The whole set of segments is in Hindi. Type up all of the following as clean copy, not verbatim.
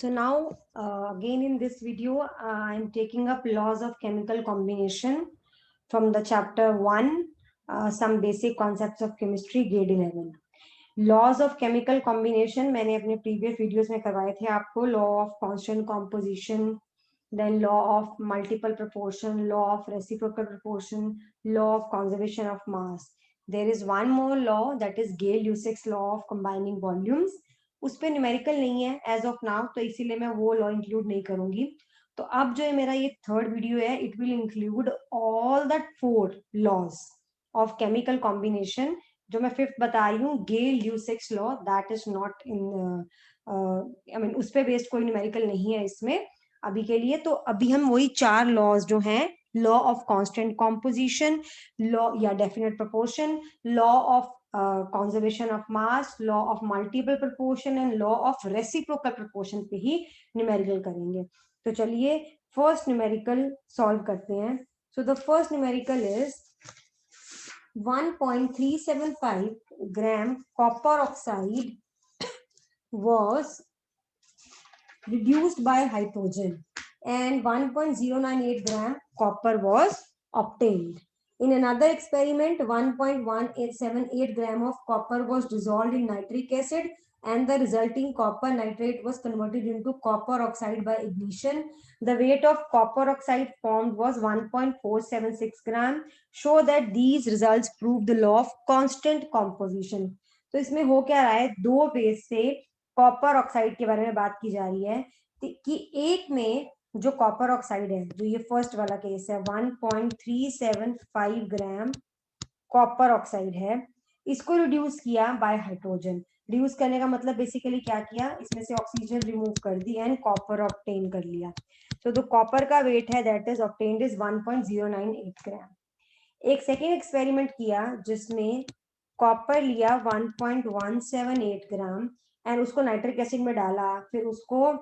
So now again in this video, I am taking up laws of chemical combination from the chapter 1, some basic concepts of chemistry, grade 11. Laws of chemical combination मैंने अपने प्रीवियस वीडियोस में करवाए थे आपको. Law of constant composition, then law of multiple proportion, law of reciprocal proportion, law of conservation of mass. There is one more law that is Gay-Lussac's law of combining volumes. उस पे न्यूमेरिकल नहीं है एज ऑफ नाउ, तो इसीलिए मैं वो लॉ इंक्लूड नहीं करूंगी. तो अब जो है मेरा ये थर्ड वीडियो है, it will include all that 4 laws of chemical combination. जो मैं फिफ्थ बता रही हूँ, Gay-Lussac's law, that is not in, I mean उस पे बेस्ड कोई न्यूमेरिकल नहीं है इसमें अभी के लिए. तो अभी हम वही 4 लॉज जो हैं, law of constant composition, law या definite proportion, law of conservation of mass, law of multiple proportion and law of reciprocal proportion पे ही न्यूमेरिकल करेंगे. तो चलिए फर्स्ट न्यूमेरिकल सॉल्व करते हैं. So the first numerical is 1.375 gram copper oxide was reduced by hydrogen and 1.098 gram copper was obtained. In another experiment, 1.1878 gram of copper was dissolved in nitric acid and the resulting copper nitrate was converted into copper oxide by ignition. The weight of copper oxide formed was 1.476 gram. Show that these results prove the law of constant composition. तो इसमें हो क्या रहा है, दो बेस से कॉपर ऑक्साइड के बारे में बात की जा रही है कि एक में जो कॉपर ऑक्साइड है, जो ये फर्स्ट वाला केस है, 1.375 ग्राम कॉपर ऑक्साइड है, इसको रिड्यूस किया बाय हाइड्रोजन. रिड्यूस करने का मतलब बेसिकली क्या किया, इसमें से ऑक्सीजन रिमूव कर दी एंड कॉपर ऑब्टेन कर लिया. तो जो कॉपर का वेट है दैट इज ऑब्टेन्ड इज 1.098 ग्राम. एक सेकेंड एक्सपेरिमेंट किया जिसमें कॉपर लिया 1.178 ग्राम एंड उसको नाइट्रिक एसिड में डाला, फिर उसको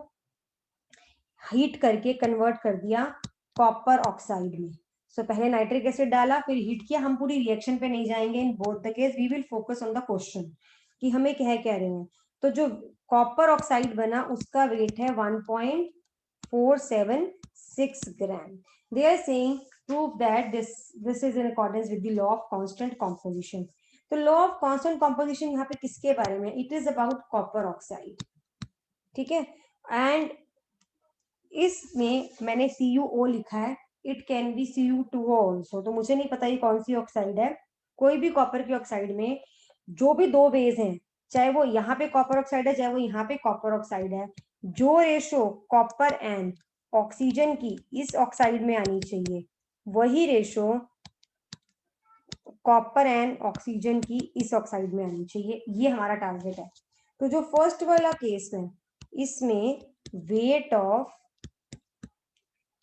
हीट करके कन्वर्ट कर दिया कॉपर ऑक्साइड में. सो पहले नाइट्रिक एसिड डाला, फिर हीट किया. हम पूरी रिएक्शन पे नहीं जाएंगे, in both the case we will focus on the question कि हमें क्या कह रहे हैं. तो जो कॉपर ऑक्साइड बना उसका वेट है 1.476 gram. They are saying prove that this is in accordance with the law of constant composition. तो लॉ ऑफ कांस्टेंट कॉम्पोजिशन यहाँ पे किसके बारे में, it is about copper oxide. ठीक है, एंड इसमें मैंने CuO लिखा है, it can be Cu2O also. तो मुझे नहीं पता ये कौन सी ऑक्साइड है. कोई भी कॉपर की ऑक्साइड में जो भी दो बेस हैं, चाहे वो यहाँ पे कॉपर ऑक्साइड है चाहे वो यहाँ पे कॉपर ऑक्साइड है, जो रेशो कॉपर एंड ऑक्सीजन की इस ऑक्साइड में आनी चाहिए वही रेशो कॉपर एंड ऑक्सीजन की इस ऑक्साइड में आनी चाहिए. ये हमारा टारगेट है. तो जो फर्स्ट वाला केस है इसमें वेट ऑफ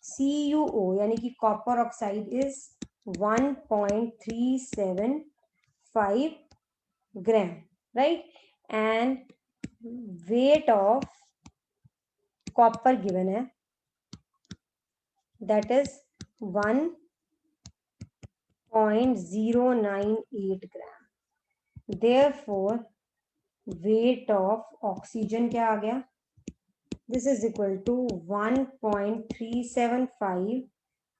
CuO यानी कि copper oxide is 1.375 gram, right, and weight of copper given है that is 1.098 gram. Therefore weight of oxygen क्या आ गया, this is equal to 1.375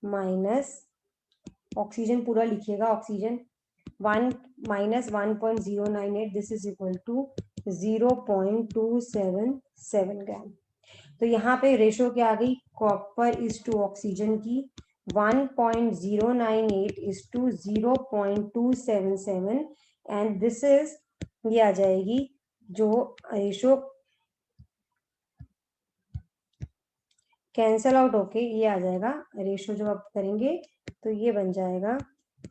minus oxygen पूरा लिखिएगा, oxygen 1 minus 1.098, this is equal to 0.277 gram. तो यहाँ पे रेशो क्या आ गई, कॉपर इज टू ऑक्सीजन की 1.098 is to 0.277 and this is, ये आ जाएगी जो रेशो कैंसल आउट होके ये आ जाएगा रेशो. जब आप करेंगे तो ये बन जाएगा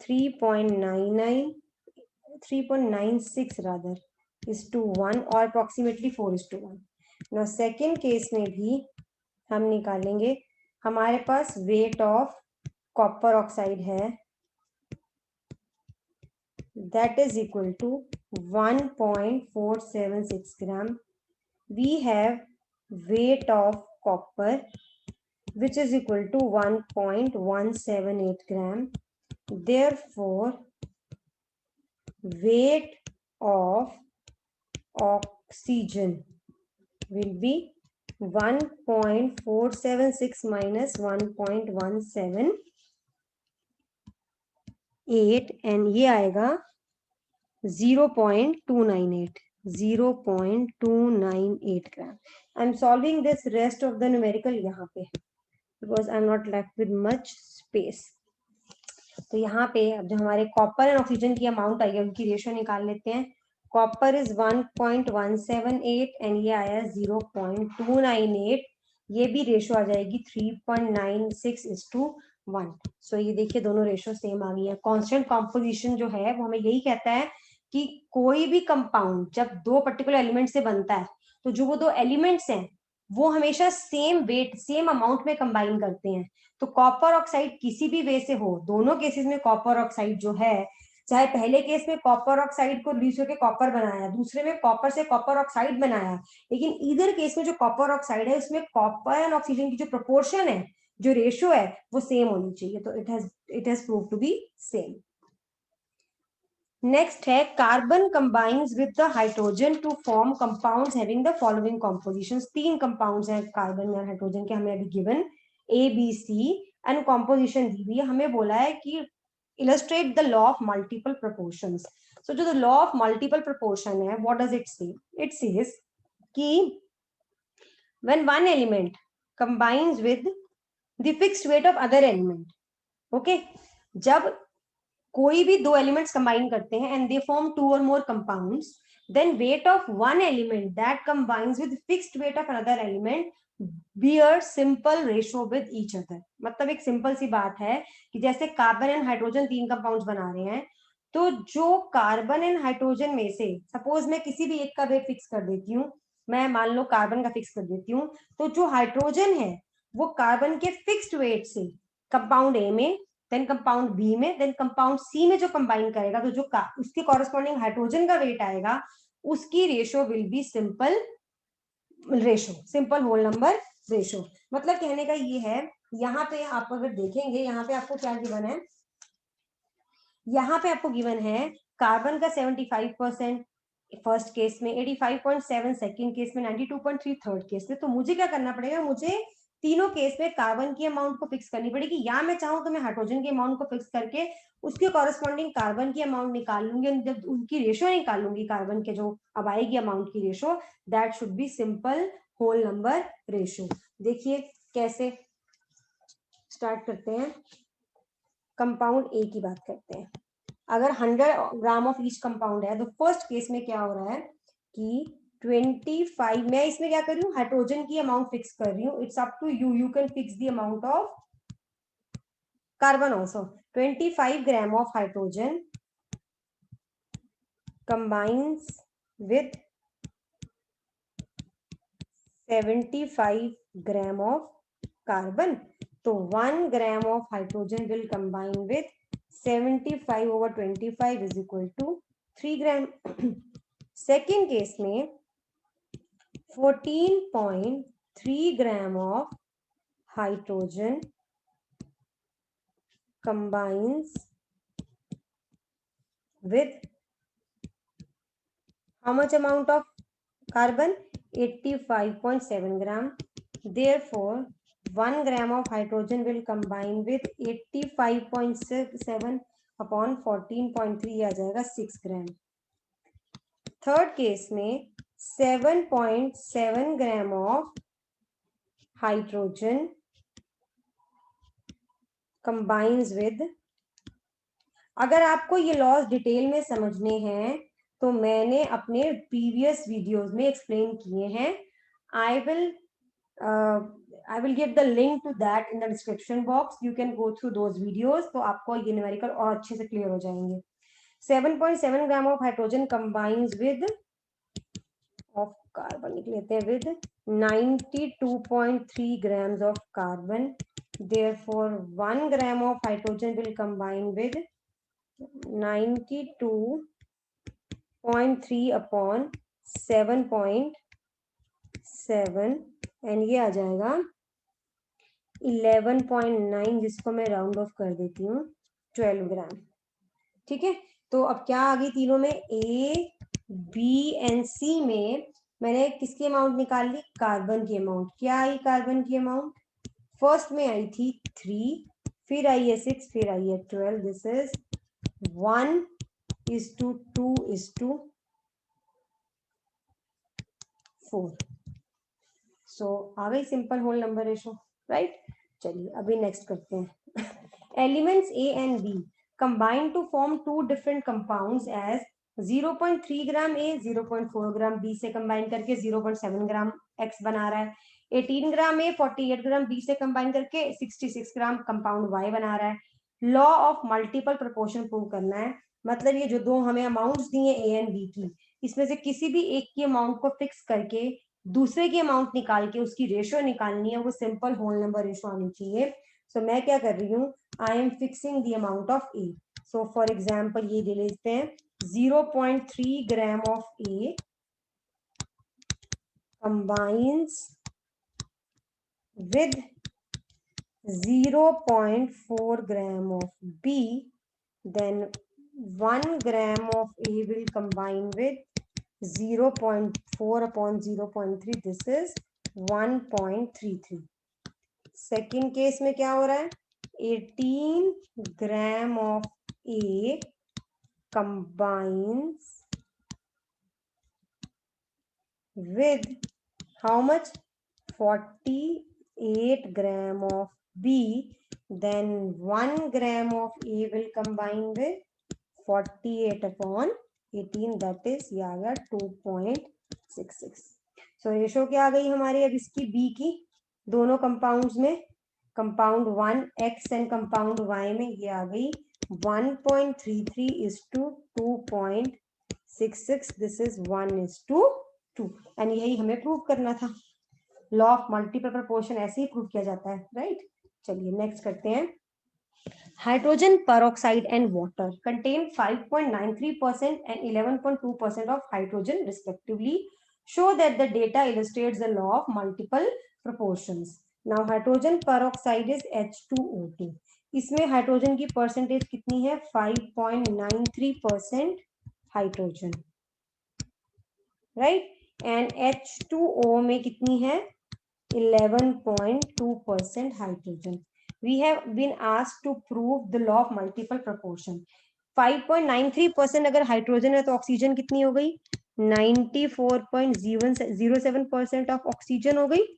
3.96 रादर इज टू 1 और अप्रोक्सीमेटली 4:1. ना सेकेंड केस में भी हम निकालेंगे, हमारे पास वेट ऑफ कॉपर ऑक्साइड है that is equal to 1.476 gram. We have weight of copper which is equal to 1.178 gram. Therefore, weight of oxygen will be 1.476 minus 1.178 and ये आएगा 0.298 gram. I am solving this rest of the numerical यहाँ पे because I am not left with much space. तो यहाँ पे अब जो हमारे कॉपर एंड ऑक्सीजन की अमाउंट आई है उनकी रेशियो निकाल लेते हैं. कॉपर इज 1.178 एंड ये आया 0.298. ये भी रेशियो आ जाएगी 3.96:1. सो ये देखिए दोनों रेशियो सेम आ गई है. कांस्टेंट कॉम्पोजिशन जो है वो हमें यही कहता है कि कोई भी कंपाउंड जब दो पर्टिकुलर एलिमेंट से बनता है तो जो वो दो एलिमेंट्स हैं वो हमेशा सेम वेट सेम अमाउंट में कंबाइन करते हैं. तो कॉपर ऑक्साइड किसी भी वे से हो, दोनों केसेस में कॉपर ऑक्साइड जो है, चाहे पहले केस में कॉपर ऑक्साइड को रिड्यूस करके कॉपर बनाया, दूसरे में कॉपर से कॉपर ऑक्साइड बनाया, लेकिन इधर केस में जो कॉपर ऑक्साइड है उसमें कॉपर एंड ऑक्सीजन की जो प्रोपोर्शन है, जो रेशियो है वो सेम होनी चाहिए. तो it has prove to be same. Next है carbon combines with the hydrogen to form compounds having the following compositions. 3 compounds हैं कार्बन और हाइड्रोजन के हमें अभी given A B C and composition दी हुई है. हमें बोला है कि illustrate the law of multiple proportions. So जो the law of multiple proportion है, what does it say? It says कि when one element combines with the fixed weight of other element, okay, जब कोई भी दो एलिमेंट्स कंबाइन करते हैं एंड दे फॉर्म टू और मोर compounds, then weight of one element that combines with fixed weight of another element bear simple ratio with each other. मतलब एक सिंपल सी बात है कि जैसे कार्बन एंड हाइड्रोजन 3 कंपाउंड्स बना रहे हैं, तो जो कार्बन एंड हाइड्रोजन में से सपोज मैं किसी भी एक का वेट फिक्स कर देती हूँ, मैं मान लो कार्बन का फिक्स कर देती हूँ, तो जो हाइड्रोजन है वो कार्बन के फिक्स्ड वेट से कंपाउंड ए में, देन कंपाउंड बी में, देन कंपाउंड सी में जो कंबाइन करेगा, तो जो उसके कॉरेस्पॉन्डिंग हाइड्रोजन का वेट आएगा उसकी ratio will be simple ratio, simple whole number ratio. मतलब कहने का ये है, यहाँ पे आप अगर देखेंगे, यहाँ पे आपको क्या गिवन है, यहाँ पे आपको गिवन है कार्बन का 75% फर्स्ट केस में, 85.7 सेकंड केस में, 92.3 थर्ड केस में. तो मुझे क्या करना पड़ेगा, मुझे तीनों केस में कार्बन की अमाउंट को फिक्स करनी पड़ेगी, या मैं चाहूं तो मैं हाइड्रोजन की अमाउंट को फिक्स करके उसके कॉरेस्पॉन्डिंग कार्बन की अमाउंट निकाल लूंगी. जब उनकी रेशियो निकाल लूंगी कार्बन के जो अब आएगी अमाउंट की ratio, that should be simple whole number ratio. देखिए कैसे स्टार्ट करते हैं. कंपाउंड ए की बात करते हैं. अगर 100 ग्राम ऑफ ईच कंपाउंड है तो फर्स्ट केस में क्या हो रहा है कि 25, मैं इसमें क्या कर रही हूँ, हाइड्रोजन की अमाउंट फिक्स कर रही हूँ. It's up to you, you can fix the amount of carbon also. 25 gram of hydrogen combines with 75 gram of carbon. तो 1 gram of hydrogen will combine with 75 over 25 is equal to 3 gram. Second case में 14.3 gram of hydrogen combines with how much amount of carbon? 85.7 gram. Therefore 1 gram of hydrogen will combine with 85.7 upon 14.3 आ जाएगा 6 ग्राम. थर्ड केस में 7.7 ग्राम ऑफ हाइड्रोजन कंबाइंस विद, अगर आपको ये लॉज डिटेल में समझने हैं तो मैंने अपने प्रीवियस वीडियोस में एक्सप्लेन किए हैं. I will give the link to that in the description box. You can go through those videos, तो आपको ये न्यूमेरिकल और अच्छे से क्लियर हो जाएंगे. 7.7 ग्राम of hydrogen combines with of carbon लिख लेते हैं, with 92.3 grams of carbon. Therefore 1 gram of hydrogen will combine with 92.3 upon 7.7 and ये आ जाएगा 11.9, जिसको मैं राउंड ऑफ कर देती हूँ 12 ग्राम. ठीक है, तो अब क्या आ गई तीनों में, ए बी एंड सी में मैंने किसकी अमाउंट निकाल ली, कार्बन की अमाउंट। क्या आई कार्बन की अमाउंट, फर्स्ट में आई थी 3, फिर आई है 6, फिर आई है 12। This is 1:2:4। सो आ गई simple whole number ratio, right. चलिए अभी नेक्स्ट करते हैं। Elements A and B combine to form two different compounds as 0.3 gram A 0.4 gram B से कंबाइन करके 0.7 ग्राम एक्स बना रहा है। 18 ग्राम ए 48 ग्राम बी से कंबाइन करके 66 ग्राम कंपाउंड वाई बना रहा है। Law of multiple proportion prove करना है। मतलब ये जो दो हमें अमाउंट्स दिए ए एंड बी की, इसमें से किसी भी एक की अमाउंट को फिक्स करके दूसरे की अमाउंट निकाल के उसकी रेशियो निकालनी है, वो सिंपल होल नंबर रेशियो आनी चाहिए। सो मैं क्या कर रही हूँ, I am fixing the amount of A. So for example ये ले लेते हैं 0.3 gram of A combines with 0.4 gram of B, then 1 gram of A will combine with 0.4 upon 0.3. This is 1.33. Second case में क्या हो रहा है, 18 gram of A combines with how much, 48 gram of B, then 1 gram of A will combine with 48 upon 18, that is ये आ गया 2.66। सो रेशो क्या आ गई हमारी अब इसकी B की, दोनों कंपाउंड्स में, compound 1 X and compound Y में ये आ गई 1.33:2.66। दिस इज 1:2 एंड यही हमें प्रूव करना था। लॉ ऑफ मल्टीपल प्रोपोर्शन ऐसे ही प्रूव किया जाता है, राइट। चलिए नेक्स्ट करते हैं। Hydrogen peroxide and water contain 5.93% and 11.2% of hydrogen respectively. Show that the data illustrates the law of multiple proportions. Now hydrogen peroxide is H2O2. इसमें हाइड्रोजन की परसेंटेज कितनी है, 5.93% हाइड्रोजन, राइट। एंड H2O में कितनी है, 11.2% hydrogen. We have been asked to prove the law of multiple proportion. 5.93% अगर हाइड्रोजन है तो ऑक्सीजन कितनी हो गई, 94.07% ऑफ ऑक्सीजन हो गई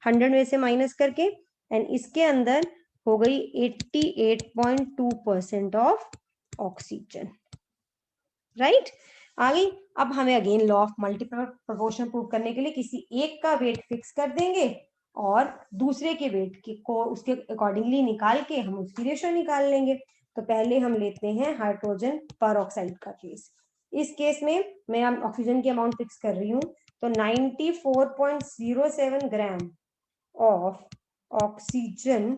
100 में से माइनस करके, एंड इसके अंदर हो गई 88.2% ऑफ ऑक्सीजन, राइट। आ गई। अब हमें again law of multiple proportion prove करने के लिए किसी एक का वेट फिक्स कर देंगे और दूसरे के वेट को उसके अकॉर्डिंगली निकाल के हम उसकी रेशो निकाल लेंगे। तो पहले हम लेते हैं हाइड्रोजन पेरोक्साइड का केस। इस केस में मैं ऑक्सीजन की अमाउंट फिक्स कर रही हूँ, तो 94.07 ग्राम of oxygen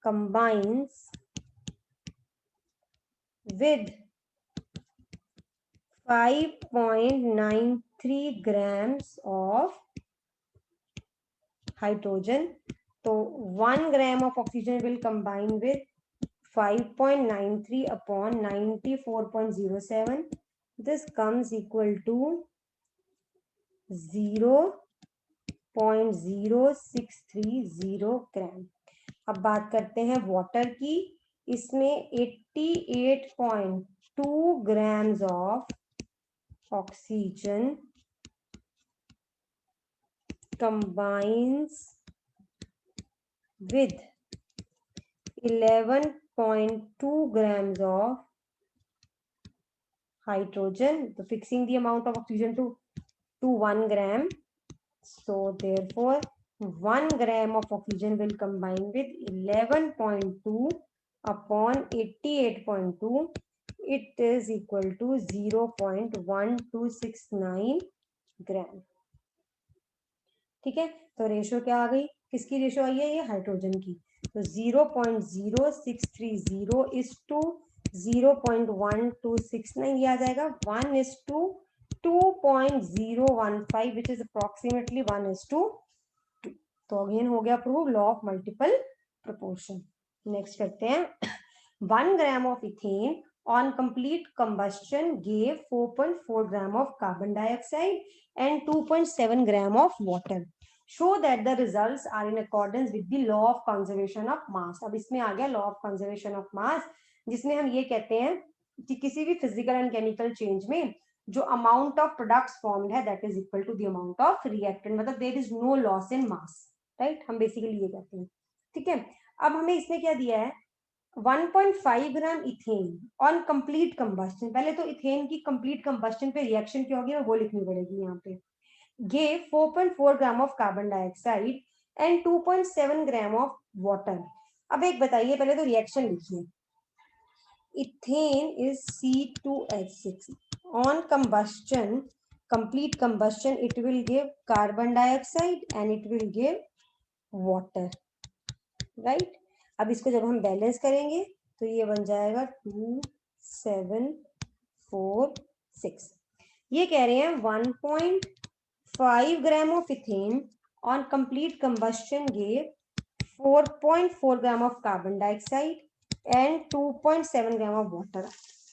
combines with 5.93 grams of hydrogen. So 1 gram of oxygen will combine with 5.93 upon 94.07. This comes equal to 0.0630 ग्राम। अब बात करते हैं वाटर की। इसमें 88.2 grams of oxygen combines with 11.2 grams of hydrogen. So fixing the amount of oxygen to 1 gram. So therefore 1 gram of oxygen will combine with 11.2 upon 88.2. It is equal to 0.1269 ग्राम। ठीक है, तो रेशो क्या आ गई, किसकी रेशो आई है, ये हाइड्रोजन की। तो 0.0630 इज टू 0.1269, ये आ जाएगा 1:2.015 विच इज अप्रोक्सीमेटली 1:2। तो अगेन हो गया prove law of multiple proportion. Next करते हैं 1 gram of ethane on complete combustion gave 4.4 gram of carbon dioxide and 2.7 gram of water. Show that the results are in accordance with the law of conservation of mass. अब इसमें आ गया law of conservation of mass, जिसमें हम ये कहते हैं कि किसी भी physical and chemical change में जो amount of products formed है that is equal to the amount of reactant, मतलब there is no loss in mass, right? हम basically ये कहते हैं, ठीक है। अब हमें इसने क्या दिया है, 1.5 ग्राम इथेन ऑन कंप्लीट कंबस्टन। पहले तो इथेन की कंप्लीट कंबस्टन पे रिएक्शन क्या होगी वो लिखनी पड़ेगी यहाँ पे। gave 4.4 gram of carbon dioxide and 2.7 gram of water. अब एक बताइए, पहले तो रिएक्शन लिखिए। Ethane is C2H6 on combustion, complete combustion, it will give carbon dioxide and it will give water, right? अब इसको जब हम बैलेंस करेंगे तो ये बन जाएगा 2, 7, 4, 6। ये कह रहे हैं 1.5 gram of ethane on complete combustion gave 4.4 gram of carbon dioxide and 2.7 gram of water.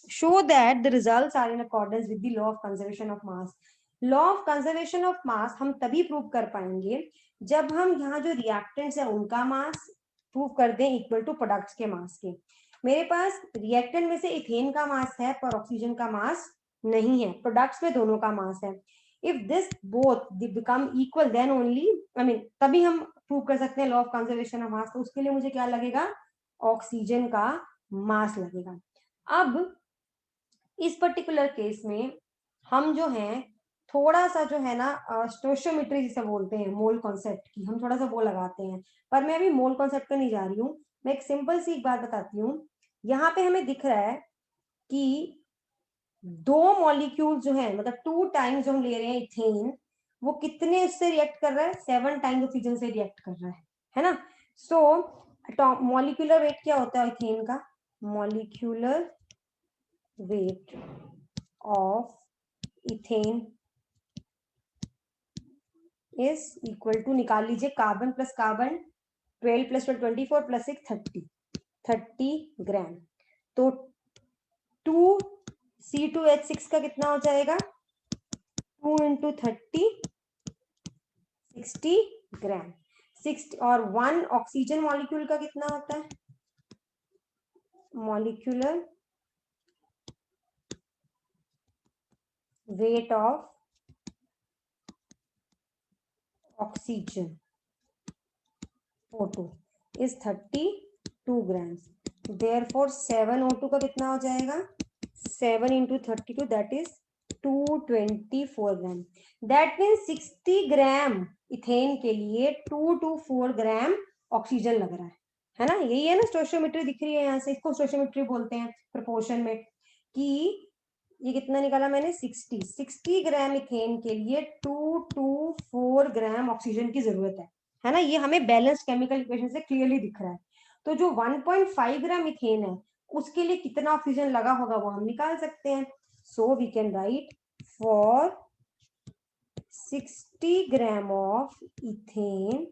Show that the results are in accordance with the law of conservation of mass. Law of conservation of mass हम तभी प्रूव कर पाएंगे जब हम यहाँ जो रिएक्टेंट्स है उनका मास प्रूव कर दें इक्वल टू प्रोडक्ट्स के मास के। मेरे पास रिएक्टेंट में से इथेन का मास है पर ऑक्सीजन का मास नहीं है, प्रोडक्ट्स में दोनों का मास है। If this both become equal then only, I mean तभी हम प्रूव कर सकते हैं law of conservation of mass. तो उसके लिए मुझे क्या लगेगा, ऑक्सीजन का मास लगेगा। अब इस पर्टिकुलर केस में हम जो है थोड़ा सा जो है ना स्टोइशियोमेट्री जिसे बोलते हैं, मोल कॉन्सेप्ट की, हम थोड़ा सा वो लगाते हैं। पर मैं अभी मोल कॉन्सेप्ट पे नहीं जा रही हूँ, मैं एक सिंपल सी एक बात बताती हूँ। यहाँ पे हमें दिख रहा है कि दो मॉलिक्यूल जो है, मतलब 2 टाइम्स जो हम ले रहे हैं इथेन, वो कितने उससे रिएक्ट कर रहा है, 7 टाइम्स ऑक्सीजन से रिएक्ट कर रहा है ना। सो मॉलिक्यूलर वेट क्या होता है इथेन का, molecular weight of ethane is equal to, निकाल लीजिए, carbon plus carbon 12 plus 12 24 plus 6 30 gram. तो 2C2H6 का कितना हो जाएगा, 2 × 30 60 ग्राम। 60 और 1 ऑक्सीजन मॉलिक्यूल का कितना होता है, molecular weight of oxygen O2 is 32 grams. Therefore 7 O2 का कितना हो जाएगा, 7 × 32 that is 224 gram. That means 60 gram ethane के लिए 224 ग्राम ऑक्सीजन लग रहा है ना। यही है ना स्टोइशियोमेट्री दिख रही है यहाँ से, इसको स्टोइशियोमेट्री बोलते हैं प्रोपोर्शन में। कि ये कितना निकाला मैंने, 60 ग्राम इथेन के लिए 224 ग्राम ऑक्सीजन की जरूरत है ना। ये हमें बैलेंस केमिकल इक्वेशन से क्लियरली दिख रहा है। तो जो 1.5 ग्राम इथेन है उसके लिए कितना ऑक्सीजन लगा होगा वो हम निकाल सकते हैं। So we can write for 60 gram of ethane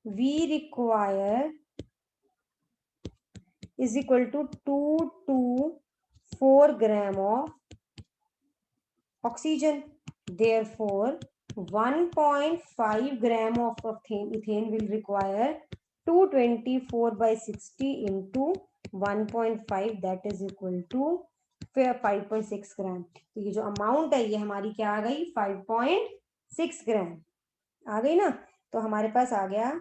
we require is equal to 224 gram of oxygen. Therefore 1.5 gram of ethane will require 224 by 60 into 1.5 that is equal to 5.6 ग्राम। तो ये जो अमाउंट है ये हमारी क्या आ गई, 5.6 ग्राम आ गई ना। तो हमारे पास आ गया,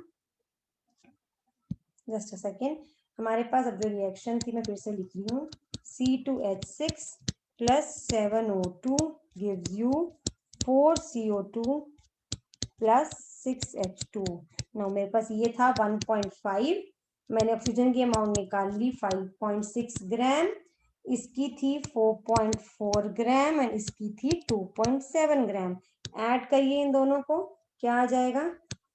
जस्ट अ सेकेंड, हमारे पास अब जो रिएक्शन थी मैं फिर से लिख रही हूँ, C2H6 plus 7O2 gives you 4CO2 plus 6H2। now मेरे पास ये था 1.5, मैंने ऑक्सीजन की अमाउंट निकाल ली 5.6 ग्राम, इसकी थी 4.4 ग्राम एंड इसकी थी 2.7 ग्राम। ऐड करिए इन दोनों को, क्या आ जाएगा,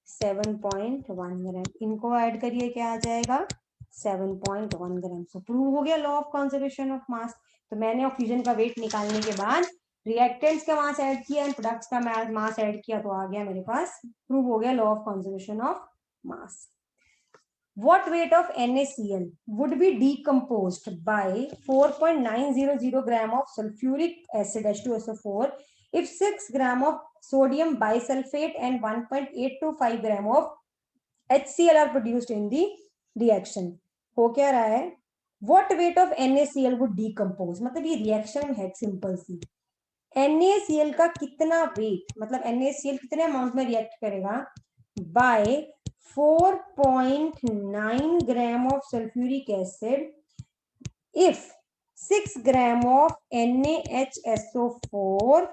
7.1 ग्राम। इनको ऐड करिए, क्या आ जाएगा, 7.1 ग्राम। सो प्रूव हो गया law of conservation of mass. तो मैंने ऑक्सीजन का वेट निकालने के बाद रिएक्टेंट्स का मास ऐड किया एंड प्रोडक्ट्स का मास ऐड किया, तो आ गया मेरे पास, प्रूव हो गया law of conservation of mass. What weight of NaCl would be decomposed by 4.900 gram of sulfuric acid H2SO4 if 6 gram of sodium bisulfate and 1.825 gram of HCl are produced in the reaction? हो क्या रहा है? What weight of NaCl would decompose? मतलब ये रिएक्शन है सिंपल सी. NaCl का कितना वेट, मतलब NaCl कितने अमाउंट में रिएक्ट करेगा bye 4.9 gram of sulfuric acid if 6 gram of NaHSO4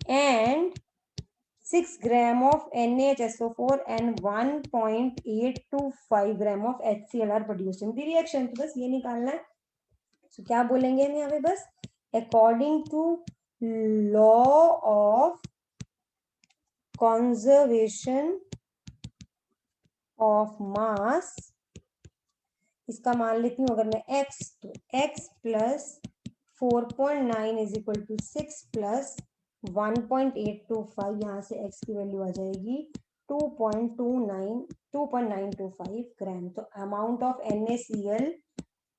and 6 gram of NaHSO4 and 1.825 gram of HCl are produced in the reaction. तो बस ये निकालना है. तो क्या बोलेंगे हम यहाँ पे? बस according to law of conservation of mass, इसका मान लेती हूँ अगर मैं x, तो x plus 4.9 is equal to 6 plus 1.825, यहाँ से x की वैल्यू आ जाएगी 2.925 ग्राम. तो amount of NaCl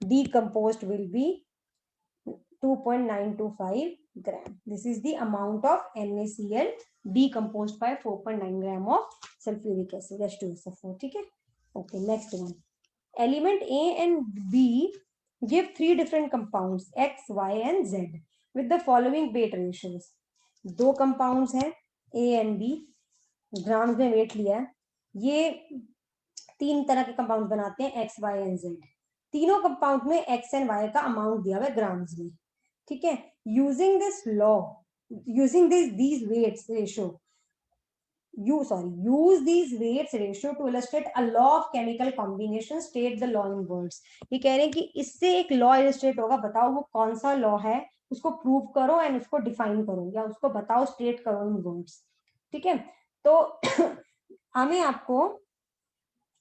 decomposed will be 2.925 gram. This is the amount of NaCl decomposed by 4.9 gram of sulfuric acid H2SO4. ठीक है. Okay, next one. Element A and B give three different compounds X, Y and Z with the following weight ratios. दो compounds हैं A and B, ग्राम्स में वेट लिया है. ये तीन तरह के कंपाउंड बनाते हैं X, Y and Z. तीनों कंपाउंड में X and Y का अमाउंट दिया हुआ है ग्राम्स में. ठीक है. Using this law, using these weights ratio, use these weights ratio to illustrate a law of chemical combination. State the law in words. ये कह रहे हैं कि इससे एक लॉ इलस्ट्रेट होगा, बताओ वो कौन सा लॉ है, उसको प्रूव करो एंड उसको डिफाइन करो या उसको बताओ, स्टेट करो इन वर्ड्स. ठीक है. तो हमें आपको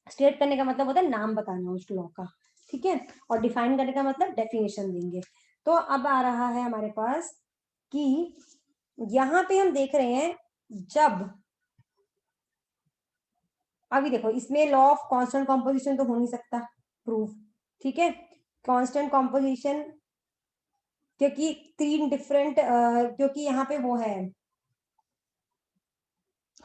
स्टेट करने का मतलब होता है नाम बताना उस लॉ का. ठीक है. और डिफाइन करने का मतलब डेफिनेशन देंगे. तो अब आ रहा है हमारे पास कि यहाँ पे हम देख रहे हैं, जब अभी देखो इसमें लॉ ऑफ कांस्टेंट कॉम्पोजिशन तो हो नहीं सकता प्रूफ. ठीक है. कांस्टेंट कॉम्पोजिशन क्योंकि तीन डिफरेंट, क्योंकि यहाँ पे वो है,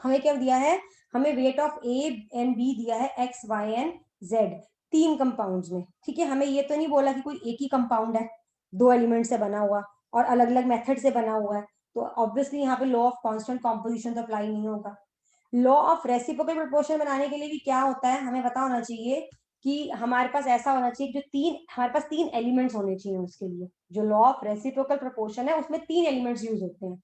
हमें क्या दिया है, हमें weight of A and B दिया है एक्स वाई एंड जेड तीन कंपाउंड्स में. ठीक है. हमें ये तो नहीं बोला कि कोई एक ही कंपाउंड है, दो एलिमेंट से बना हुआ और अलग अलग मेथड से बना हुआ है. तो ऑब्वियसली यहाँ पे लॉ ऑफ कांस्टेंट कॉम्पोजिशन तो अप्लाई नहीं होगा. लॉ ऑफ रेसिप्रोकल प्रोपोर्शन बनाने के लिए भी क्या होता है, हमें पता होना चाहिए कि हमारे पास ऐसा होना चाहिए जो हमारे पास तीन एलिमेंट्स होने चाहिए उसके लिए. जो लॉ ऑफ रेसिप्रोकल प्रोपोर्शन है उसमें तीन एलिमेंट्स यूज होते हैं.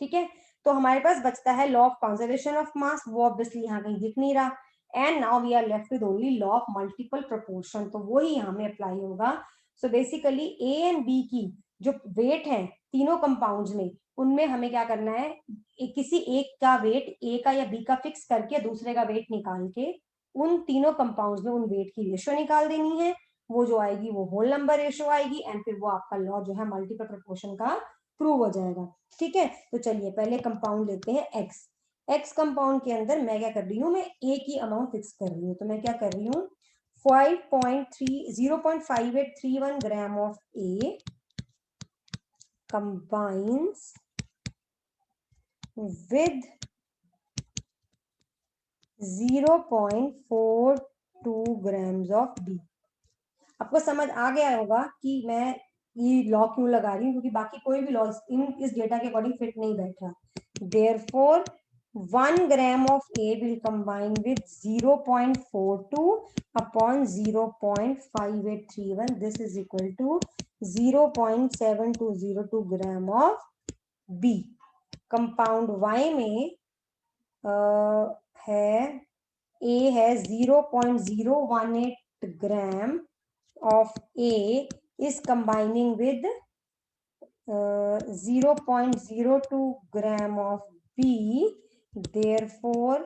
ठीक है. तो हमारे पास बचता है law of conservation of mass, वो ऑब्वियसली यहाँ कहीं दिख नहीं रहा. And now we are left with only law of multiple proportion, तो वो ही यहाँ में अप्लाई होगा. So basically A and B की जो वेट है तीनों कंपाउंड्स में, उनमें हमें क्या करना है, किसी एक का वेट ए का या बी का फिक्स करके दूसरे का वेट निकाल के उन तीनों कंपाउंड्स में उन वेट की रेशियो निकाल देनी है. वो जो आएगी वो होल नंबर रेशियो आएगी एंड फिर वो आपका लॉ जो है मल्टीपल प्रोपोर्शन का प्रूव हो जाएगा. ठीक है. तो चलिए पहले कंपाउंड लेते हैं एक्स. एक्स कंपाउंड के अंदर मैं क्या कर रही हूँ, मैं ए की अमाउंट फिक्स कर रही हूँ. तो मैं क्या कर रही हूँ, 0.5831 gram of A combines with 0.42 grams of B. आपको समझ आ गया होगा कि मैं ये लॉ क्यों लगा रही हूँ, क्योंकि बाकी कोई भी लॉ इस डेटा के अकॉर्डिंग फिट नहीं बैठ रहा. Therefore 1 gram of A will combine with 0.42 upon 0.5831. This is equal to 0.7202 gram of B. Compound Y में है A है 0.018 ग्राम of A is combining with 0.02 gram of B. Therefore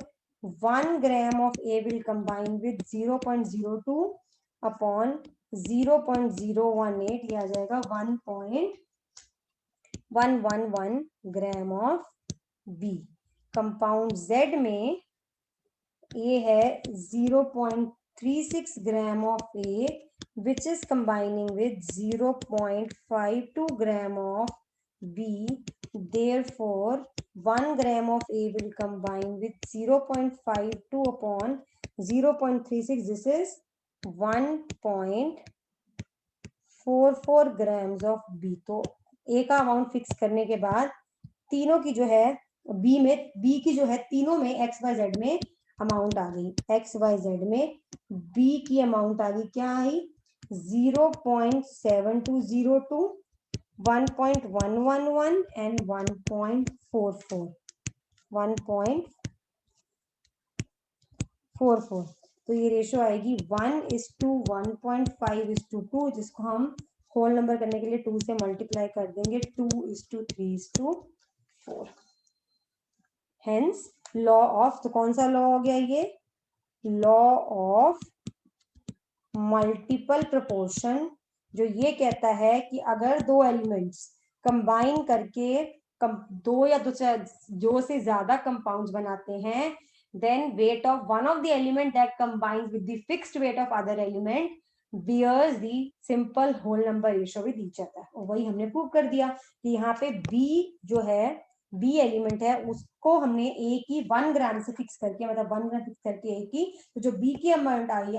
1 gram of A will combine with 0.02 upon 0.018, ये आ जाएगा 1.111 gram of B. Compound Z में A है 0.3 0.36 gram of A, which is combining with 0.52 gram of B. Therefore, 1 gram of A will combine with 0.52 upon 0.36. This is 1.44 grams of B. तो A का अमाउंट फिक्स करने के बाद तीनों की जो है B की जो है तीनों में XYZ में अमाउंट आ गई। XYZ में B की अमाउंट आ गई, क्या आई? 0.7202, 1.111 एंड 1.44। 1.44। तो ये रेशो आएगी 1:1.5:2, जिसको हम होल नंबर करने के लिए 2 से मल्टीप्लाई कर देंगे, 2:3:4। हेंस लॉ ऑफ, तो कौन सा लॉ हो गया ये? लॉ ऑफ मल्टीपल प्रोपोर्शन, जो ये कहता है कि अगर दो एलिमेंट्स कंबाइन करके दो या दो से ज्यादा कंपाउंड्स बनाते हैं, then weight of one of the element that combines with the fixed weight of other element bears the simple whole number ratio with each other। और वही हमने प्रूव कर दिया कि यहाँ पे B जो है, B एलिमेंट है, उसको हमने A की 1 ग्राम से फिक्स करके, मतलब 1 ग्राम फिक्स करके A की, तो जो B की अमाउंट आई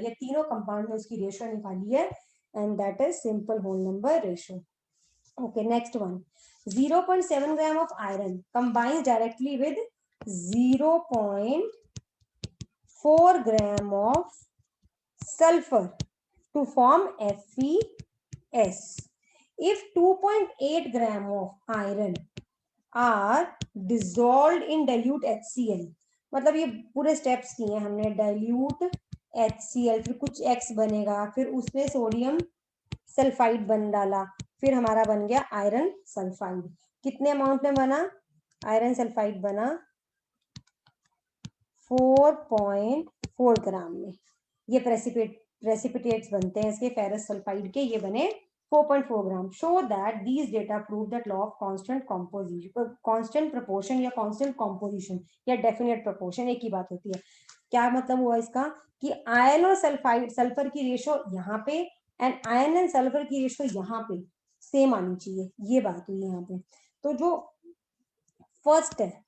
है तीनों कंपाउंड में, उसकी रेशियो निकाली है, and that is simple whole number ratio. Okay, next one. 0.7 gram of iron combines directly with 0.4 gram of sulfur to form FeS. If 2.8 gram of iron are dissolved in dilute HCl, मतलब ये पूरे स्टेप्स किए हैं हमने, डाइल्यूट HCl, फिर कुछ X बनेगा, फिर उसमें सोडियम सल्फाइड बन डाला, फिर हमारा बन गया आयरन सल्फाइड। कितने अमाउंट में बना? आयरन सल्फाइड बना 4.4 ग्राम में। ये प्रेसिपिटेट्स बनते हैं इसके, फेरस सल्फाइड के, ये बने 4.4 gram. Show that these data prove that law of constant composition, constant proportion या कांस्टेंट कंपोजिशन या डेफिनेट प्रोपोर्शन एक ही बात होती है। क्या मतलब हुआ इसका? कि आयरन और सल्फर की रेशो यहाँ पे एंड आयरन एंड सल्फर की रेशो यहाँ पे सेम आनी चाहिए, ये बात हुई यहाँ पे। तो जो फर्स्ट है,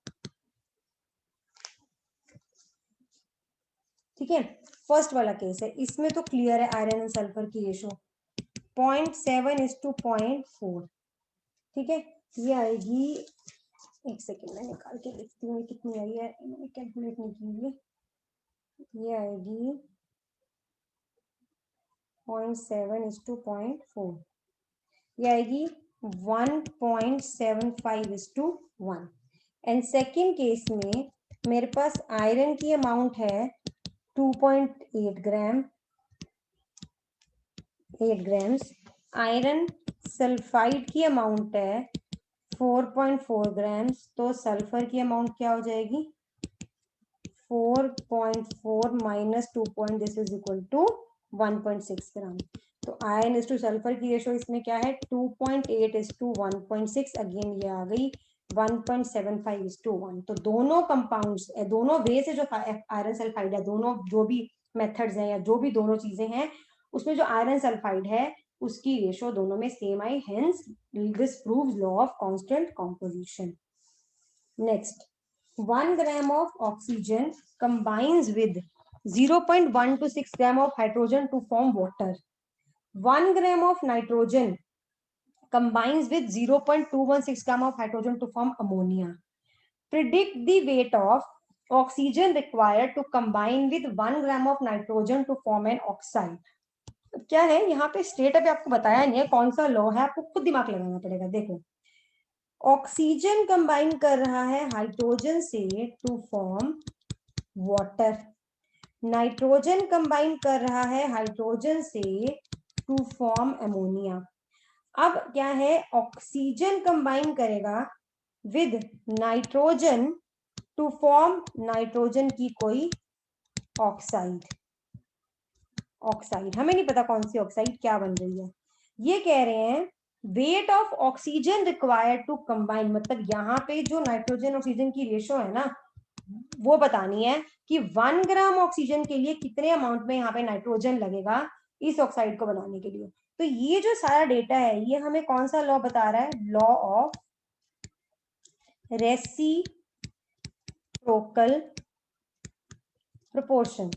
ठीक है, फर्स्ट वाला केस है, इसमें तो क्लियर है आयरन एंड सल्फर की रेशो 0.7:0.4, ठीक है। ये आएगी, एक सेकेंड में निकाल के देखती हूँ कितनी आई है, कैलकुलेट नहीं की। ये आएगी 0.7:0.4, ये आएगी 1.75:1। एंड सेकेंड केस में मेरे पास आयरन की अमाउंट है 2.8 ग्राम, 8 ग्राम्स। आयरन सल्फाइड की अमाउंट है 4.4 ग्राम्स, तो सल्फर की अमाउंट क्या हो जाएगी? 4.4 minus 2. This is equal to 1.6 gram. तो आयरन इज टू सल्फर की रेशो इसमें क्या है? 2.8:1.6। अगेन ये आ गई 1.75:1। तो दोनों कंपाउंड्स, दोनों वे से जो आयरन सल्फाइड है, दोनों जो भी मेथड्स हैं या जो भी दोनों चीजें हैं, उसमें जो आयरन सल्फाइड है उसकी रेशो दोनों में same I, hence this proves law of constant composition. Next, 1 gram of oxygen combines with 0.126 gram of hydrogen to form water. 1 gram of nitrogen combines with 0.216 gram of hydrogen to form ammonia. Predict the weight of oxygen required to combine with 1 gram of nitrogen to form an oxide. क्या है यहाँ पे स्टेट अभी आपको बताया नहीं है, कौन सा लॉ है, आपको खुद दिमाग लगाना पड़ेगा। देखो, ऑक्सीजन कंबाइन कर रहा है हाइड्रोजन से to form water, nitrogen combine कर रहा है हाइड्रोजन से टू फॉर्म अमोनिया। अब क्या है, ऑक्सीजन कंबाइन करेगा with nitrogen to form nitrogen की कोई ऑक्साइड। ऑक्साइड हमें नहीं पता कौन सी ऑक्साइड क्या बन रही है। ये कह रहे हैं weight of oxygen required to combine, मतलब यहाँ पे जो नाइट्रोजन ऑक्सीजन की रेशो है ना, वो बतानी है कि 1 ग्राम ऑक्सीजन के लिए कितने अमाउंट में यहाँ पे नाइट्रोजन लगेगा इस ऑक्साइड को बनाने के लिए। तो ये जो सारा डेटा है ये हमें कौन सा लॉ बता रहा है, लॉ ऑफ रेसिप्रोकल प्रोपोर्शन।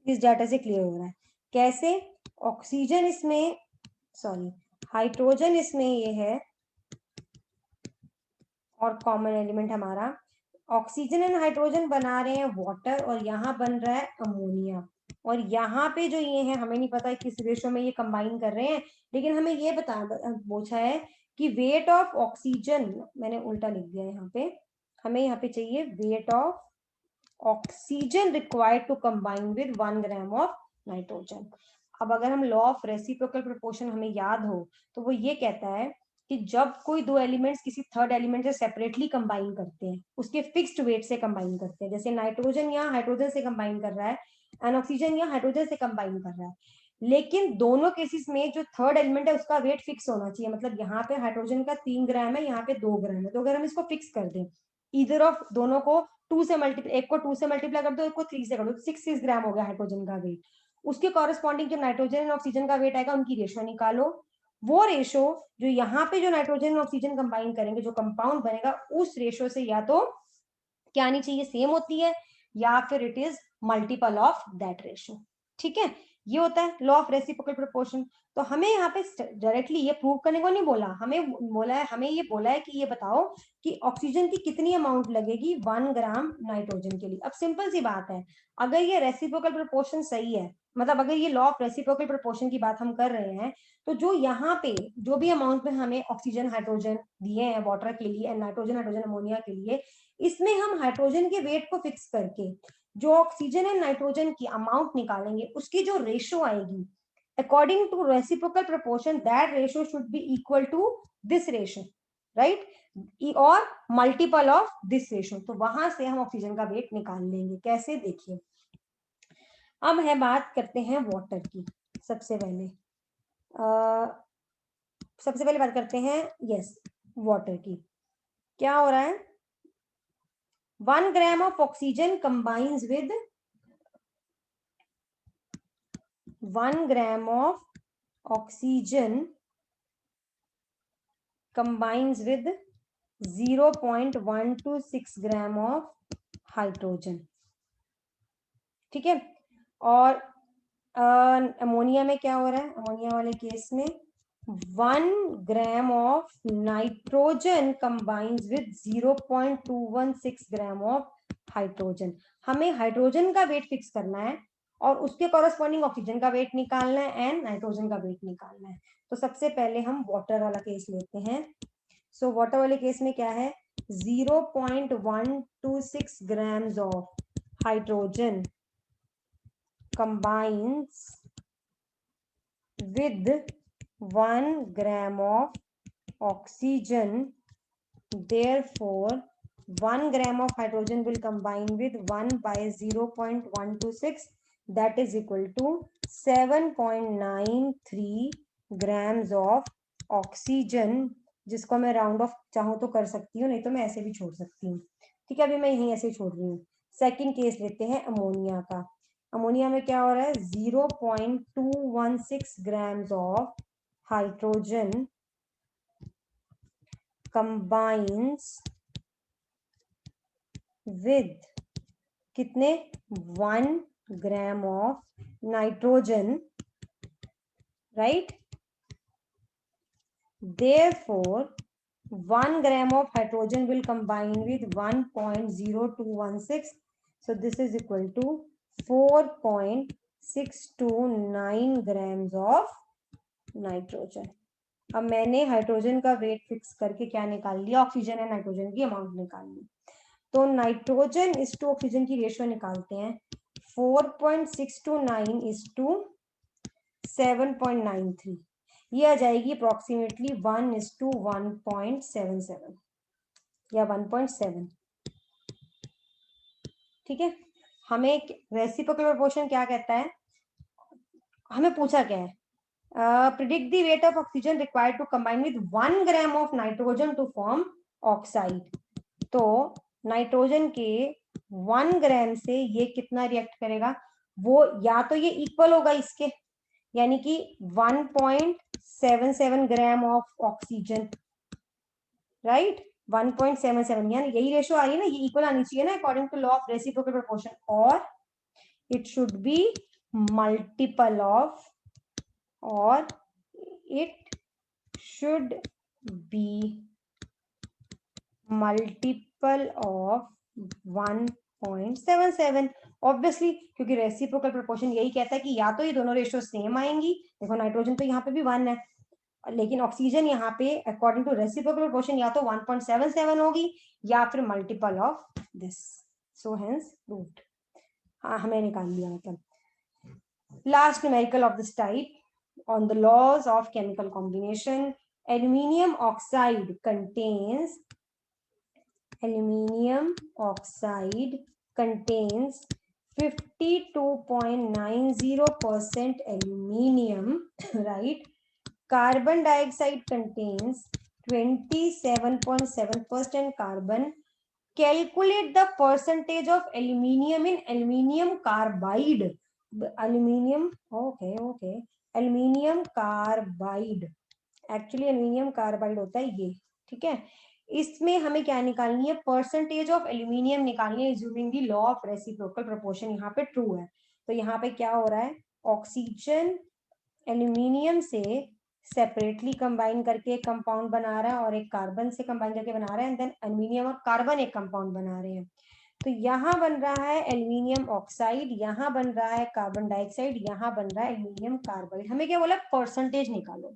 इस डाटा से क्लियर हो रहा है कैसे, ऑक्सीजन इसमें, सॉरी हाइड्रोजन इसमें ये है और कॉमन एलिमेंट हमारा ऑक्सीजन एंड हाइड्रोजन बना रहे हैं वाटर, और यहाँ बन रहा है अमोनिया। और यहाँ पे जो ये है हमें नहीं पता किस रेशो में ये कंबाइन कर रहे हैं, लेकिन हमें ये पूछा है कि वेट ऑफ ऑक्सीजन, मैंने उल्टा लिख दिया यहाँ पे, हमें यहाँ पे चाहिए weight of oxygen required to combine with 1 gram of nitrogen. अब अगर हम लॉ ऑफ रेसिप्रोकल प्रोपोर्शन हमें याद हो तो वो ये कहता है कि जब कोई दो एलिमेंट्स किसी थर्ड एलिमेंट से सेपरेटली कंबाइन करते हैं, उसके फिक्स्ड वेट से कंबाइन करते हैं, जैसे नाइट्रोजन यहाँ हाइड्रोजन से कंबाइन कर रहा है एंड ऑक्सीजन यहाँ हाइड्रोजन से कंबाइन कर रहा है, लेकिन दोनों केसेस में जो थर्ड एलिमेंट है उसका वेट फिक्स होना चाहिए। मतलब यहाँ पे हाइड्रोजन का 3 ग्राम है, यहाँ पे 2 ग्राम है, तो अगर हम इसको फिक्स कर दें, इधर ऑफ दोनों को 2 से मल्टीप्लाई, एक को 2 से मल्टीप्लाई कर दो, एक को 3 से कर दो, 6 ग्राम हो गया हाइड्रोजन का वेट। उसके कॉरेस्पॉन्डिंग जो नाइट्रोजन और ऑक्सीजन का वेट आएगा उनकी रेशो निकालो। वो रेशो जो यहाँ पे जो नाइट्रोजन और ऑक्सीजन कंबाइन करेंगे, जो कंपाउंड बनेगा, उस रेशो से या तो क्या आनी चाहिए, सेम होती है, या फिर it is multiple of that ratio. ठीक है, ये होता है लॉ ऑफ रेसिप्रोकल प्रोपोर्शन। तो हमें यहाँ पे डायरेक्टली ये प्रूव करने को नहीं बोला, हमें ये बोला है कि ये बताओ कि ऑक्सीजन की कितनी अमाउंट लगेगी 1 ग्राम नाइट्रोजन के लिए। अब सिंपल सी बात है, अगर ये रेसिप्रोकल प्रोपोर्शन सही है, मतलब अगर ये लॉ ऑफ रेसिप्रोकल प्रोपोर्शन की बात हम कर रहे हैं, तो जो यहाँ पे जो भी अमाउंट में हमें ऑक्सीजन हाइड्रोजन दिए हैं वाटर के लिए एंड नाइट्रोजन हाइड्रोजन अमोनिया के लिए, इसमें हम हाइड्रोजन के वेट को फिक्स करके जो ऑक्सीजन एंड नाइट्रोजन की अमाउंट निकालेंगे, उसकी जो रेशो आएगी according to reciprocal proportion, that ratio should be equal to this ratio, right, और मल्टीपल ऑफ दिस रेशो। तो वहां से हम ऑक्सीजन का वेट निकाल लेंगे। कैसे, देखिए। अब है बात करते हैं वाटर की। सबसे पहले बात करते हैं यस वाटर की। क्या हो रहा है, 1 ग्राम of oxygen combines with 1 gram of oxygen combines with 0.126 gram of hydrogen। ठीक है, और अमोनिया में क्या हो रहा है, अमोनिया वाले केस में 1 gram of nitrogen combines with 0.216 gram of hydrogen. हमें हाइड्रोजन का वेट फिक्स करना है और उसके कॉरेस्पॉन्डिंग ऑक्सीजन का वेट निकालना है एंड नाइट्रोजन का वेट निकालना है। तो सबसे पहले हम वाटर वाला केस लेते हैं। सो वाटर वाले केस में क्या है, 0.126 grams of hydrogen combines with 1 gram of oxygen, therefore 1 gram of hydrogen will combine with 1 by 0.126, that is equal to 7.93 grams of oxygen, जिसको मैं राउंड ऑफ चाहूँ तो कर सकती हूँ, नहीं तो मैं ऐसे भी छोड़ सकती हूँ। ठीक है, अभी मैं यहीं ऐसे छोड़ रही हूँ। सेकेंड केस लेते हैं अमोनिया का। अमोनिया में क्या हो रहा है, 0.216 grams of hydrogen combines with कितने, 1 gram of nitrogen, right, therefore 1 gram of hydrogen will combine with 1.0216, so this is equal to 4.629 grams of nitrogen. अब मैंने हाइड्रोजन का वेट फिक्स करके क्या निकाल लिया, ऑक्सीजन एंड नाइट्रोजन की अमाउंट निकाल ली। तो नाइट्रोजन इज टू ऑक्सीजन की रेशियो निकालते हैं, 4.629 इज टू 7.93, ये आ जाएगी अप्रोक्सीमेटली 1:1.77 या 1.7। ठीक है, हमें रेसिप्रोकल प्रोपोर्शन क्या कहता है, हमें पूछा क्या है, predict the weight of oxygen required to combine with 1 gram of nitrogen to form oxide। तो नाइट्रोजन के 1 ग्राम से ये कितना रिएक्ट करेगा, वो या तो ये इक्वल होगा इसके, यानी कि 1.77 ग्राम ऑफ ऑक्सीजन, राइट, 1.77, यानी यही रेशो आ रही है ना, ये इक्वल आनी चाहिए ना according to law of reciprocal proportion, और it should be multiple of, और it should be multiple of 1.77, obviously, क्योंकि रेसिप्रोकल प्रोपोर्शन यही कहता है कि या तो ये दोनों रेशियो सेम आएंगी, देखो नाइट्रोजन तो यहाँ पे भी 1 है, लेकिन ऑक्सीजन यहाँ पे अकॉर्डिंग टू रेसिप्रोकल प्रोपोर्शन या तो 1.77 होगी या फिर multiple of this, so hence proved. हाँ, हमें निकाल लिया मतलब। Last numerical of this type on the laws of chemical combination, aluminium oxide contains 52.90% aluminium, right? Carbon dioxide contains 27.7% carbon. Calculate the percentage of aluminium in aluminium carbide. Aluminium, okay. Aluminium carbide. Actually aluminium carbide होता है ये, ठीक है। इसमें हमें क्या निकालनी है, परसेंटेज ऑफ एल्यूमिनियम निकालनी है, assuming the law of reciprocal proportion यहाँ पे ट्रू है। तो यहाँ पे क्या हो रहा है, ऑक्सीजन एल्यूमिनियम से सेपरेटली कंबाइन करके एक कंपाउंड बना रहा है और एक कार्बन से कंबाइन करके बना रहा है, एंड देन एल्यूमिनियम और कार्बन एक कंपाउंड बना रहे हैं। तो यहाँ बन रहा है एल्यूमिनियम ऑक्साइड, यहाँ बन रहा है कार्बन डाइऑक्साइड, यहाँ बन रहा है एल्यूमिनियम कार्बाइड। हमें क्या बोला, परसेंटेज निकालो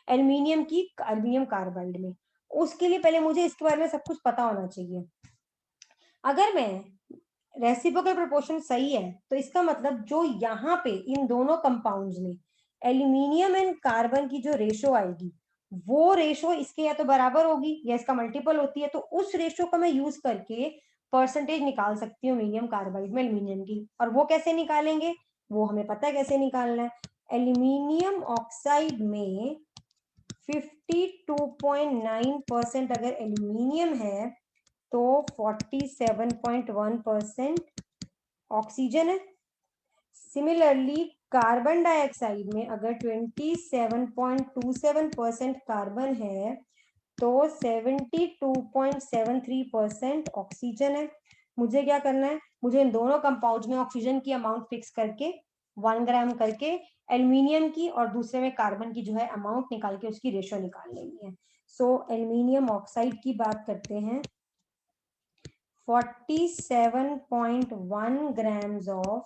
एल्यूमिनियम की एल्यूमिनियम कार्बाइड में। उसके लिए पहले मुझे इसके बारे में सब कुछ पता होना चाहिए। अगर मैं रेसिप्रोकल प्रोपोर्शन सही है तो इसका मतलब जो यहाँ पे इन दोनों कंपाउंड्स में एल्यूमिनियम एंड कार्बन की जो रेशो आएगी, वो रेशो इसके या तो बराबर होगी या इसका मल्टीपल होती है, तो उस रेशो को मैं यूज करके परसेंटेज निकाल सकती हूँ एल्यूमिनियम कार्बाइड में एल्यूमिनियम की। और वो कैसे निकालेंगे, वो हमें पता है कैसे निकालना है। एल्यूमिनियम ऑक्साइड में 52.9% अगर एल्यूमिनियम है तो 47.1% ऑक्सीजन है। सिमिलरली कार्बन डाइऑक्साइड में अगर 27.27% कार्बन है तो 72.73% ऑक्सीजन है। मुझे क्या करना है, मुझे इन दोनों कंपाउंड में ऑक्सीजन की अमाउंट फिक्स करके 1 ग्राम करके एल्यूमिनियम की और दूसरे में कार्बन की जो है अमाउंट निकाल के उसकी रेशो निकाल लेनी है। सो एल्यूमिनियम ऑक्साइड की बात करते हैं, 47.1 grams of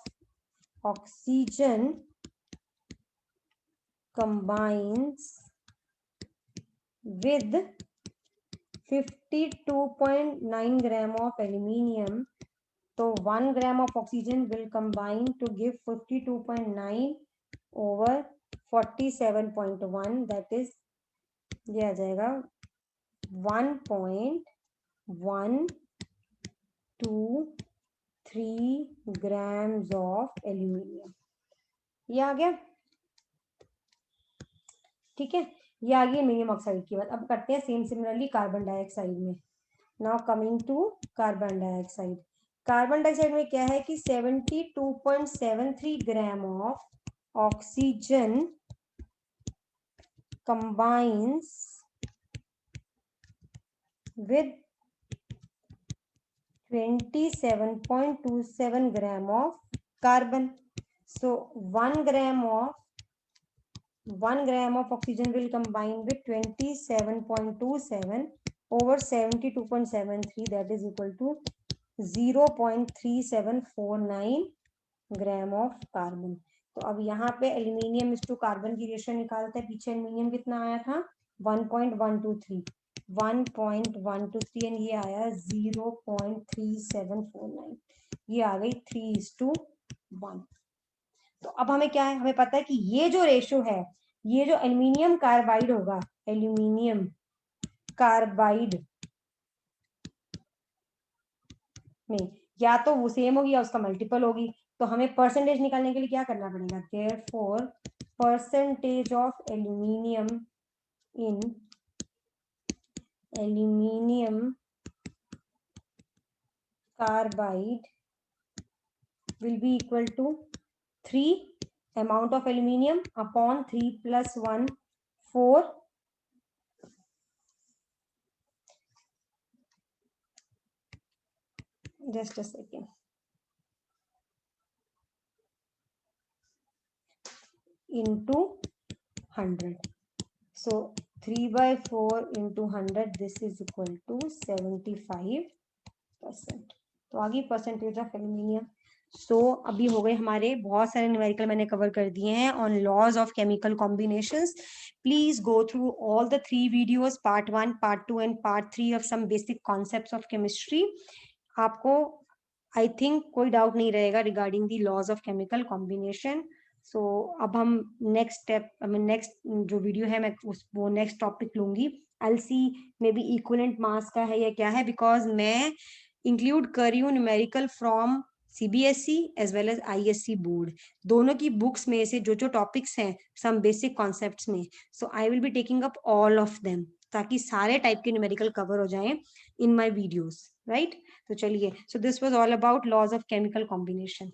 oxygen combines with 52.9 gram of aluminium. So 1 gram of oxygen will combine to give 52.9 over 47.1, that is ये आ जाएगा 1.123 grams of aluminium। ये आ गया, ठीक है। ये आ गई एल्यूमिनियम ऑक्साइड की बात। अब करते हैं सेम सिमिलरली कार्बन डाइऑक्साइड में। Now coming to carbon dioxide. Carbon dioxide में क्या है कि 72.73 gram of oxygen combines with 27.27 gram of carbon. So 1 gram of oxygen will combine with 27.27 over 72.73, that is equal to 0.3749 gram of carbon. तो अब यहाँ पे एल्यूमिनियम इस टू कार्बन की रेशियो निकालते हैं। पीछे एल्यूमिनियम कितना आया था, 1.123 एंड ये आया 0.3749, ये आ गई 3:1। तो अब हमें क्या है, हमें पता है कि ये जो रेशो है, ये जो एल्यूमिनियम कार्बाइड होगा, एल्यूमिनियम कार्बाइड में या तो वो सेम होगी या उसका मल्टीपल होगी। तो हमें परसेंटेज निकालने के लिए क्या करना पड़ेगा, therefore percentage of aluminium in aluminium carbide will be equal to 3 amount of aluminium upon 3 plus 1, 4. Just a second. Into 100. So 3 by 4 into 100, this is equal to 75%. तो आगे परसेंटेज ऑफ एल्यूमिनियम. सो अभी हो गए हमारे बहुत सारे न्यूमेरिकल मैंने कवर कर दिए हैं on laws of chemical combinations. Please go through all the 3 videos, part 1, part 2 and part 3 of some basic concepts of chemistry. आपको आई थिंक कोई डाउट नहीं रहेगा regarding the laws of chemical combination. So अब हम नेक्स्ट स्टेप, नेक्स्ट जो वीडियो है मैं वो नेक्स्ट टॉपिक लूंगी. आई सी मे बी इक्विवेलेंट मास का है या क्या है, बिकॉज मैं इंक्लूड कर रही हूँ numerical from CBSE as well as ISC board. दोनों की बुक्स में से जो जो टॉपिक्स हैं सम बेसिक कॉन्सेप्ट्स में, so I will be taking up all of them ताकि सारे टाइप के न्यूमेरिकल कवर हो जाएं इन माय वीडियोस, राइट? तो चलिए, so this was all about laws of chemical combination.